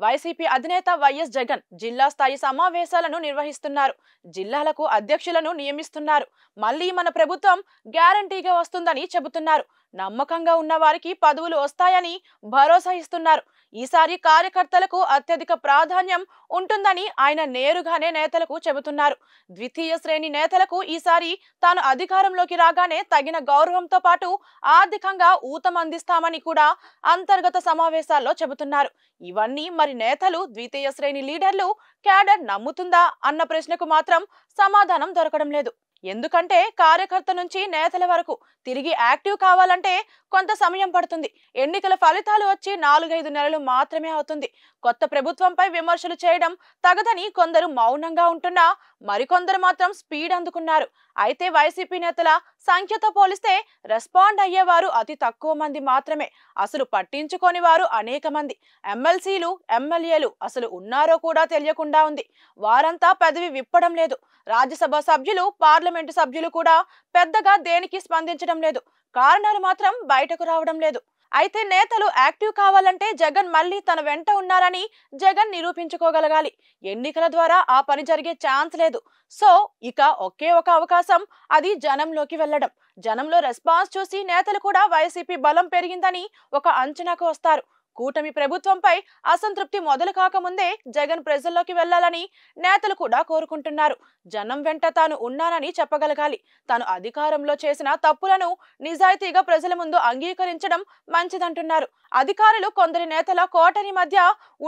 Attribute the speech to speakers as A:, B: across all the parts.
A: YCP అధినేత YS Jagan జిల్లా స్థాయి సమావేశాలను నిర్వహిస్తున్నారు. జిల్లాలకు అధ్యక్షులను నియమిస్తున్నారు. మళ్ళీ మన ప్రభుత్వం గ్యారంటీగా వస్తుందని చెబుతున్నారు. నమ్మకంగా ఉన్న వారికి పదవులు వస్తాయని భరోసా ఇస్తున్నారు. ఈసారి కార్యకర్తలకు అత్యధిక ప్రాధాన్యం ఉంటుందని ఆయన నేరుగానే నేతలకు చెబుతున్నారు. ద్వితీయ శ్రేణి నేతలకు ఈసారి తాను అధికారంలోకి రాగానే తగిన గౌరవంతో పాటు ఆర్థికంగా ఊతం అందిస్తామని కూడా అంతర్గత సమావేశాల్లో చెబుతున్నారు. ఇవన్నీ మరి నేతలు, ద్వితీయ శ్రేణి లీడర్లు, క్యాడర్ నమ్ముతుందా అన్న ప్రశ్నకు మాత్రం సమాధానం దొరకడం లేదు. ఎందుకంటే కార్యకర్త నుంచి నేతల వరకు తిరిగి యాక్టివ్ కావాలంటే కొంత సమయం పడుతుంది. ఎన్నికల ఫలితాలు వచ్చి 4-5 నెలలు మాత్రమే అవుతుంది. కొత్త ప్రభుత్వంపై విమర్శలు చేయడం తగదని కొందరు మౌనంగా ఉంటున్నా మరికొందరు మాత్రం స్పీడ్ అందుకున్నారు. అయితే వైసీపీ నేతల సంఖ్యతో పోలిస్తే రెస్పాండ్ అయ్యేవారు అతి తక్కువ మంది మాత్రమే. అసలు పట్టించుకోని వారు అనేక మంది. ఎమ్మెల్సీలు, ఎమ్మెల్యేలు అసలు ఉన్నారో కూడా తెలియకుండా ఉంది. వారంతా పదవి విప్పడం లేదు. రాజ్యసభ సభ్యులు, పార్లమెంటు సభ్యులు కూడా పెద్దగా దేనికి స్పందించడం లేదు. కారణాలు మాత్రం బయటకు రావడం లేదు. అయితే నేతలు యాక్టివ్ కావాలంటే జగన్ మళ్ళీ తన వెంట ఉన్నారని జగన్ నిరూపించుకోగలగాలి. ఎన్నికల ద్వారా ఆ పని జరిగే ఛాన్స్ లేదు. సో ఇక ఒకే ఒక అవకాశం, అది జనంలోకి వెళ్లడం. జనంలో రెస్పాన్స్ చూసి నేతలు కూడా వైసీపీ బలం పెరిగిందని ఒక అంచనాకు వస్తారు. కూటమి ప్రభుత్వంపై అసంతృప్తి మొదలు కాకముందే జగన్ ప్రజల్లోకి వెళ్లాలని నేతలు కూడా కోరుకుంటున్నారు. జనం వెంట తాను ఉన్నానని చెప్పగలగాలి. తాను అధికారంలో చేసిన తప్పులను నిజాయితీగా ప్రజల ముందు అంగీకరించడం మంచిదంటున్నారు. అధికారులు, కొందరి నేతల కోటరి మధ్య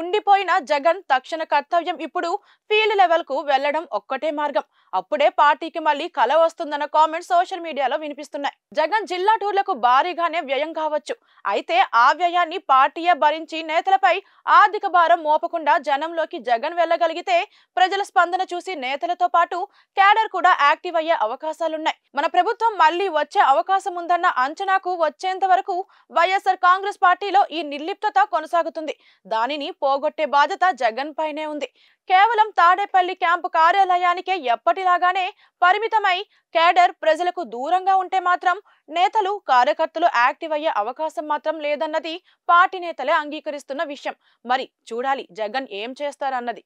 A: ఉండిపోయిన జగన్ తక్షణ కర్తవ్యం ఇప్పుడు ఫీల్డ్ లెవెల్ కు వెళ్లడం ఒక్కటే మార్గం. అప్పుడే పార్టీకి మళ్ళీ కల వస్తుందన్న కామెంట్స్ సోషల్ మీడియాలో వినిపిస్తున్నాయి. జగన్ జిల్లా టూర్లకు భారీగానే వ్యయం కావచ్చు. అయితే ఆ వ్యయాన్ని పార్టీయే భరించి నేతలపై ఆర్థిక భారం మోపకుండా జనంలోకి జగన్ వెళ్ళగలిగితే ప్రజల స్పందన చూసి నేతలతో పాటు క్యాడర్ కూడా యాక్టివ్ అయ్యే అవకాశాలున్నాయి. మన ప్రభుత్వం మళ్లీ వచ్చే అవకాశం ఉందన్న అంచనాకు వచ్చేంత వరకు వైఎస్ఆర్ కాంగ్రెస్ పార్టీలో ఈ నిర్లిప్తత కొనసాగుతుంది. దానిని పోగొట్టే బాధ్యత జగన్ పైనే ఉంది. కేవలం తాడేపల్లి క్యాంపు కార్యాలయానికే ఎప్పటిలాగానే పరిమితమై కేడర్ ప్రజలకు దూరంగా ఉంటే మాత్రం నేతలు, కార్యకర్తలు యాక్టివ్ అయ్యే అవకాశం మాత్రం లేదన్నది పార్టీ నేతలే అంగీకరిస్తున్న విషయం. మరి చూడాలి జగన్ ఏం చేస్తారన్నది.